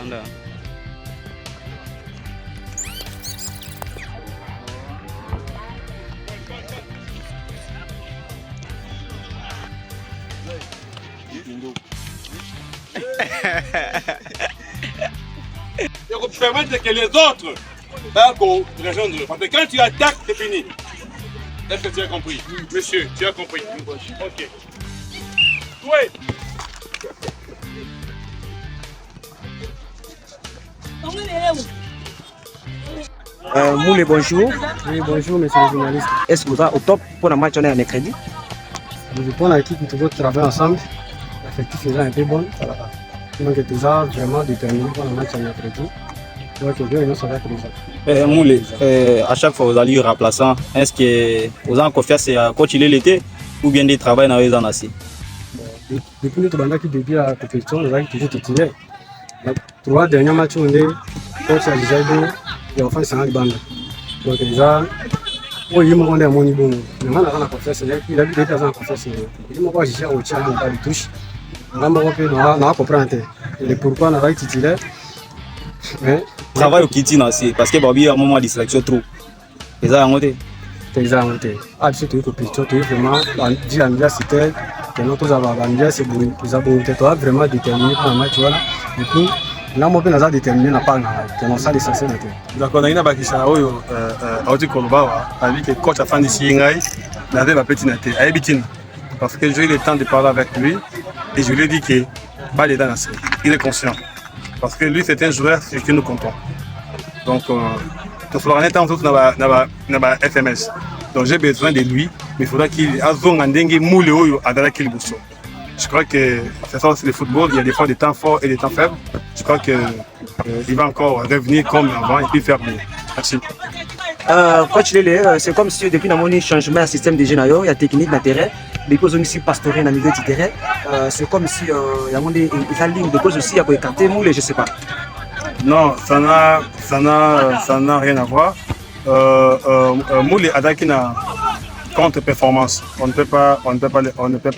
Uganda. Il faut permettre que les autres rejoindre. Parce que quand tu attaques, c'est fini. Est-ce que tu as compris? Monsieur, tu as compris? Ok. Oui. Moulé, bonjour. Oui, bonjour, monsieur le journaliste. Est-ce que vous êtes au top pour le match on est en mercredi? Je pense que l'équipe toujours travaille ensemble. L'effectif est un peu bon. Donc, déjà vraiment déterminé pour le match en mercredi. Donc, aujourd'hui, ça va être déjà. Moulé, à chaque fois vous allez remplaçant, est-ce que vous avez confiance à continuer l'été ou bien des travail dans les ans assis? Depuis notre bande qui débute la compétition, nous avons toujours titulaire. Les 3 derniers matchs, on est coach à déjà dit et enfin c'est un bande. Donc déjà, il y a un mon niveau. Mais on a la confiance, il a déjà la confiance. Il m'a pas jugé au tien, on va le toucher. On va comprendre. Et pourquoi on a été titulaire? Travail au Kitty Nassi, parce que Bobby a un moment de distraction trop. C'est ça, on est. C'est ça, on est. Ah, c'est une compétition, tu es vraiment dit à l'université. Que notre travail, c'est bon. Nous avons été vraiment déterminés pour le match. Et puis, là, on peut déterminer la part que nous sommes censés être. Donc, on a une bakisha oyo Audi Kolobawa avec le coach afin d'ici Ingai, n'avait pas petit naté, à Ebitin. Parce que j'ai eu le temps de parler avec lui et je lui ai dit que pas les dents, il est conscient. Parce que lui, c'est un joueur sur qui nous comptons. Donc, il faudra un temps dans la FMS. Donc, j'ai besoin de lui, mais il faudra qu'il ait un dengue moule à la qu'il bouge. Je crois que c'est ça aussi le football, il y a des fois des temps forts et des temps faibles. Je crois qu'il va encore revenir comme avant et puis faire mieux. Merci. Coach Lele, c'est comme si depuis le changement de système de jeu, il y a technique dans le terrain, des causes aussi pastorales dans le milieu du terrain. C'est comme si il y a une ligne de cause aussi à écarter moule, je ne sais pas. Non, ça n'a rien à voir. Moule a une contre-performance. On ne peut pas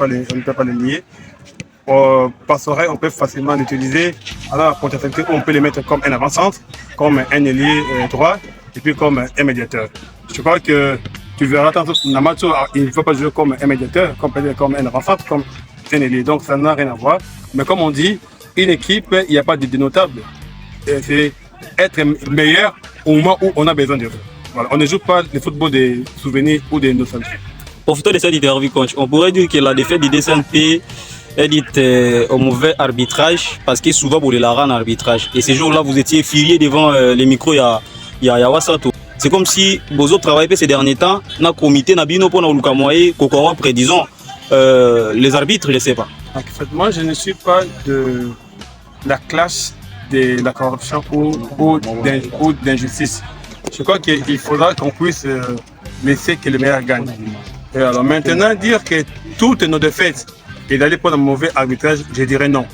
les nier. Passerelle, on peut facilement l'utiliser. Alors, contre on peut les mettre comme un avant-centre, comme un ailier droit et puis comme un médiateur. Je crois que tu verras tantôt dans la match, il ne faut pas jouer comme un médiateur, comme un avant-centre, comme un ailier. Donc, ça n'a rien à voir. Mais comme on dit, une équipe, il n'y a pas de dénotable. C'est être meilleur au moment où on a besoin de vous. Voilà. On ne joue pas le football des souvenirs ou des nostalgies. Profitant de cette interview, coach, on pourrait dire que la défaite du DSNP est dite au mauvais arbitrage parce que souvent vous la rendre en arbitrage. Et ces jours-là, vous étiez furieux devant les micros, il y a Wassato. C'est comme si vos autres travaillent ces derniers temps, dans le comité, dans le pour nous Kokoro, prédisons les arbitres, je ne sais pas. En fait, moi, je ne suis pas de la classe de la corruption ou d'injustice. Je crois qu'il faudra qu'on puisse laisser que le meilleur gagne. Et alors maintenant, dire que toutes nos défaites et d'aller pour un mauvais arbitrage, je dirais non.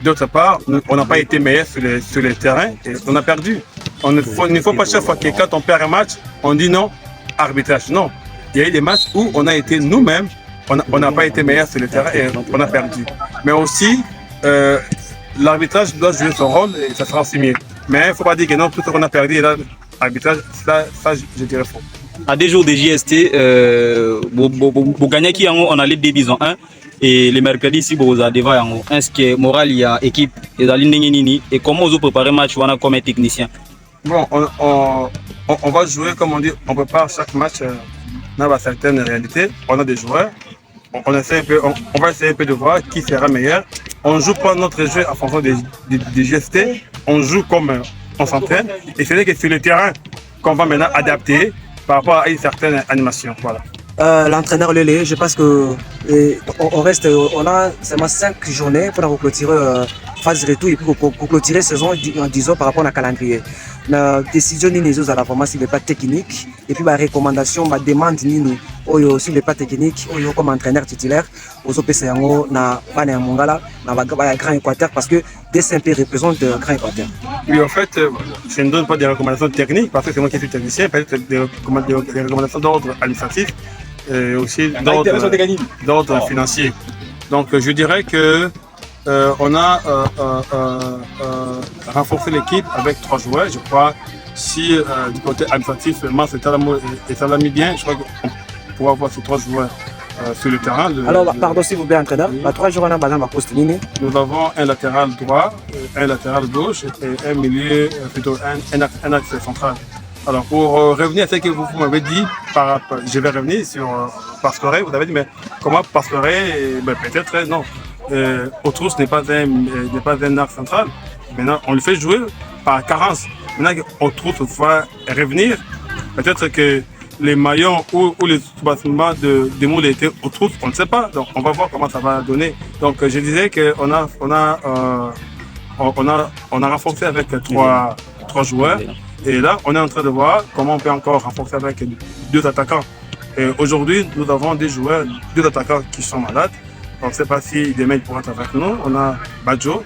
D'autre part, on n'a pas été meilleur sur le terrain et on a perdu. Il ne faut pas chaque fois que quand on perd un match, on dit non, arbitrage. Non. Il y a eu des matchs où on a été nous-mêmes, on n'a pas été meilleur sur le terrain et on a perdu. Mais aussi, l'arbitrage doit jouer son rôle et ça sera aussi mieux. Mais il ne faut pas dire que non, tout ce qu'on a perdu, l'arbitrage, ça, je dirais faux. À des jours de JST, vous gagnez qui on a les divisions 1 et les mercredis si vous avez devant est-ce que moral il y a équipe et comment vous préparez le match comme un technicien? Bon, on va jouer comme on dit, on prépare chaque match dans certaines réalités. On a des joueurs, on va essayer un peu de voir qui sera meilleur. On ne joue pas notre jeu en fonction des GST, on joue comme on s'entraîne et c'est vrai que sur le terrain qu'on va maintenant adapter par rapport à une certaine animation. Voilà. L'entraîneur Lele, je pense que on a seulement 5 journées pour clôturer phase retour et puis pour clôturer saison en 10 ans par rapport à calendrier. La décision ni les autres à la vraiment sur les plans techniques et puis la recommandation, ma demande ni sur les plans techniques comme entraîneur titulaire aux OPC na bana mongala na Grand Équateur parce que DSMP représente Grand Équateur. Oui, en fait, je ne donne pas des recommandations techniques parce que c'est moi qui suis technicien, peut-être des recommandations d'ordre administratif et aussi d'ordre financier. Donc je dirais que on a renforcé l'équipe avec 3 joueurs. Je crois si du côté administratif, Mars et Salami bien, je crois qu'on pourra avoir ces 3 joueurs sur le terrain. Alors, pardon s'il vous plaît, entraîneur. Oui. 3 joueurs on a poste ligne. Nous avons un latéral droit, un latéral gauche et un milieu, plutôt un axe central. Alors, pour revenir à ce que vous m'avez dit, je vais revenir sur Pastoré. Vous avez dit, mais comment Pastoré, peut-être non. Autrous n'est pas un axe central. Maintenant, on le fait jouer par carence. Maintenant, Autrous va revenir. Peut-être que les maillons ou les sous-bassements de Moule étaient Autrous, on ne sait pas. Donc, on va voir comment ça va donner. Donc, je disais qu'on a renforcé avec 3 joueurs. Et là, on est en train de voir comment on peut encore renforcer avec 2 attaquants. Et aujourd'hui, nous avons des joueurs, 2 attaquants qui sont malades. On ne sait pas si demain ils pourront être avec nous. On a Badjo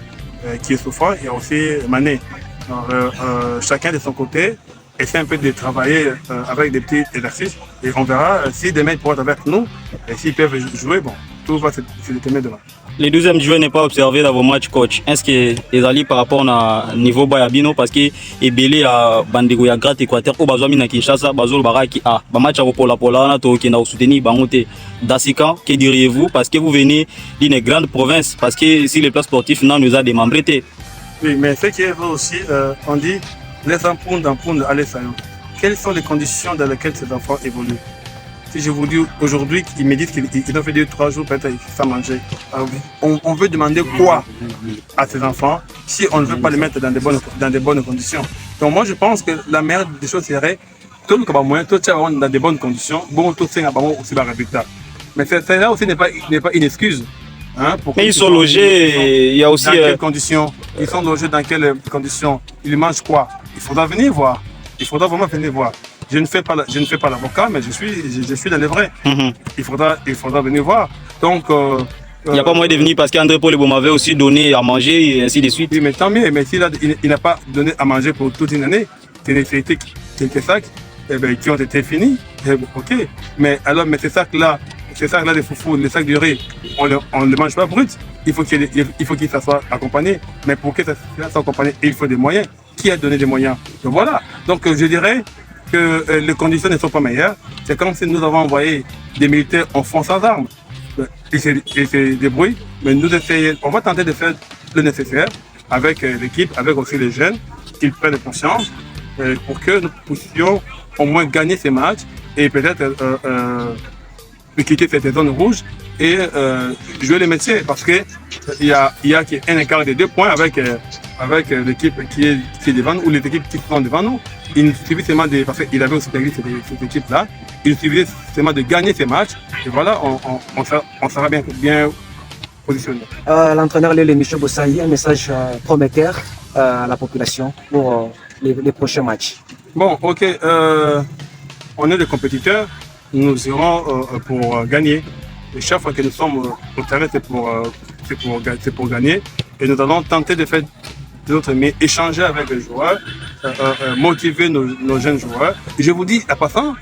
qui est souffrant et aussi Mané. Alors, chacun de son côté essaie un peu de travailler avec des petits exercices. Et on verra si demain ils pourront être avec nous et s'ils peuvent jouer. Bon, tout va se déterminer demain. Les 12e joueurs n'est pas observé dans vos matchs, coach. Est-ce que les alliés par rapport à niveau Bayabino parce que Ebele à Bandego ya Gratte Équateur au Bazouami na Kinshasa, Bazou Baraki a ba match à Pola na to qui na soutenir Bangote. Dassikan, que diriez-vous parce que vous venez d'une grande province parce que si les plans sportifs nous a démembrés. Oui, mais ce qui est vrai aussi, on dit les enfants d'emprunt à l'Essayon. Quelles sont les conditions dans lesquelles ces enfants évoluent? Si je vous dis aujourd'hui qu'ils me disent qu'ils ont fait 2-3 jours peut-être sans manger, on veut demander quoi à ces enfants si on ne veut pas les mettre dans des bonnes conditions. Donc moi je pense que la meilleure des choses serait tout le monde dans des bonnes conditions, bon tout c'est aussi le résultat. Mais cela aussi n'est pas une excuse. Hein, mais ils sont logés, il y a aussi... Dans quelles conditions? Ils sont logés dans quelles conditions? Ils mangent quoi? Il faudra venir voir. Il faudra vraiment venir voir. Je ne fais pas l'avocat, mais je suis dans les vrais. Il faudra venir voir. Donc, il n'y a pas moyen de venir parce qu'André Paul m'avait aussi donné à manger et ainsi de suite. Oui, mais tant mieux. Mais s'il n'a pas donné à manger pour toute une année, c'est nécessité quelques sacs qui ont été finis. Ok. Mais alors, mais ces sacs-là de foufou, les sacs de riz, on ne les mange pas brut. Il faut qu'il soit accompagné. Mais pour que ça soit accompagné, il faut des moyens. Qui a donné des moyens? Donc voilà. Donc je dirais que les conditions ne sont pas meilleures. C'est comme si nous avons envoyé des militaires en front sans armes. Ils se débrouillent, mais nous essayons, on va tenter de faire le nécessaire avec l'équipe, avec aussi les jeunes, qu'ils prennent conscience pour que nous puissions au moins gagner ces matchs et peut-être quitter cette zone rouge et jouer le métier parce qu'il y a un écart de 2 points avec l'équipe qui est devant nous ou les équipes qui sont devant nous. Il suffit seulement parce qu'il avait aussi perdu cette équipe-là, il suffit seulement de gagner ces matchs et voilà, on sera bien positionné. L'entraîneur Lélé Michel Bossaï, un message prometteur à la population pour les prochains matchs. Bon, ok, on est des compétiteurs, nous irons pour gagner. Et chaque fois que nous sommes au terrain, c'est pour gagner. Et nous allons tenter de faire de notre mieux, échanger avec les joueurs, motiver nos jeunes joueurs. Et je vous dis, à passant,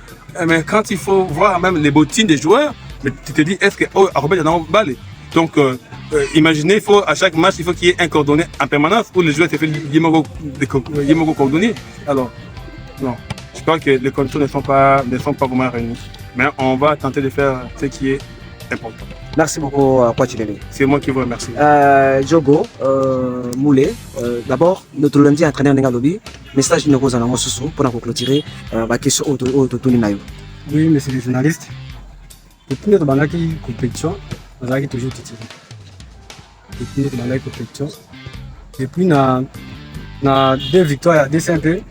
mais quand il faut voir même les bottines des joueurs, mais tu te dis, est-ce que Robert est balle? Donc, imaginez, à chaque match, il faut qu'il y ait un coordonné en permanence où les joueurs se font Yimogo coordonné. Alors, non, je crois que les conditions ne sont pas vraiment réunies. Mais on va tenter de faire ce qui est important. Merci beaucoup, Kwachilele. C'est moi qui vous remercie. Diogo Moulé, d'abord, notre lundi entraîneur de Galobi, message de nos amis pour clôturer la question autour de Nayo. Oui, monsieur le journaliste. Depuis notre compétition, nous avons toujours titulé. Depuis notre compétition, depuis na 2 victoires, 2 simples.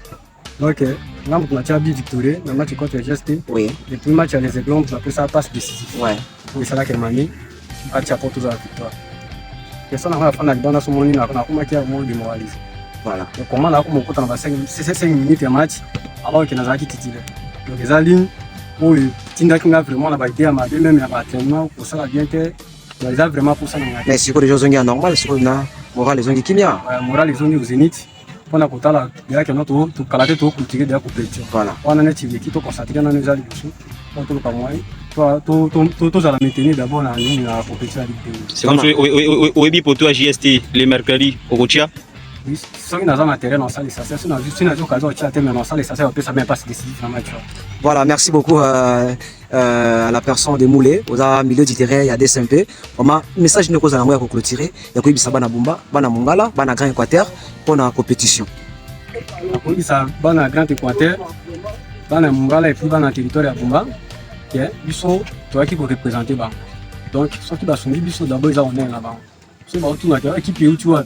Donc, là, on a bien victorieux. Dans le match contre GST. Oui. Depuis le match à les Aiglons, on a fait ça passe décisive. Ouais. Oui, c'est là que Mani a tiré toujours la victoire. Personne n'a pas fait dans son monde, n'a pas démoralisé. Voilà. Donc, comment là, on compte en 5 minutes de match alors qu'il y a un titulaire. Donc, les lignes, où Tinda qui a vraiment la bagarre, ma deux même l'entraînement, pour ça, bien que ils ont vraiment pour ça. Mais si les gens sont normaux, c'est qu'on a moral les ont dit qu'il y a. Moral les ont dit au Zénith. On a compté là, il y a que notre tout calaté tout cultivé de la compétition. Voilà. On a une équipe qui est concentrée dans les alliés. tout pas moi. Toi, à la maintenir d'abord dans la compétition. C'est comme au Ebi Poto à JST, les mercredis, au Rotia. Oui, si on a un matériel dans la salle, si on a une occasion de chatter, mais dans la salle, ça peut ça même pas se décider dans le match. Voilà, merci beaucoup à la personne de Moulé, au milieu du terrain, il y a des SMP. On a un message de cause à la moya pour clôturer. Il y a quoi bisa bana Bumba, bana Mongala, bana Grand Équateur pour la compétition. Il y a bana Grand Équateur, bana Mongala et puis bana territoire à Bumba. Ils sont toi qui vont représenter bas. Donc, ceux qui vont soumettre, ils sont d'abord ils ont là-bas. Ceux qui vont tout la équipe où tu vois,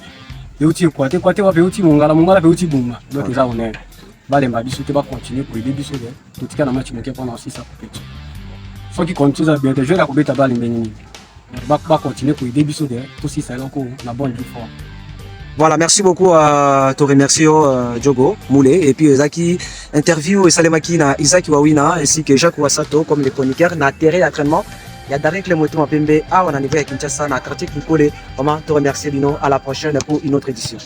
où tu es quoi, va où tu Mongala, Mongala où tu Bumba. Donc ils ont bah les mabis qui va continuer pour aider bisous tout cas dans match qui pendant 6 compétition. Ceux qui continuent à bien jouer la compétition balle béni. Va continuer pour aider bisous tout si ça encore la bonne vie fort. Voilà, merci beaucoup à te remercier Diogo Moulé et puis Zaki interview et Salemaki na Isaki Wawina ainsi que Jacques Wassato comme les chroniqueurs na terrain d'entraînement. Il y a Darek Lemoto Mpembe à on a niveau à Kinshasa na quartier Kikole. Vraiment te remercier Bino, à la prochaine pour une autre édition.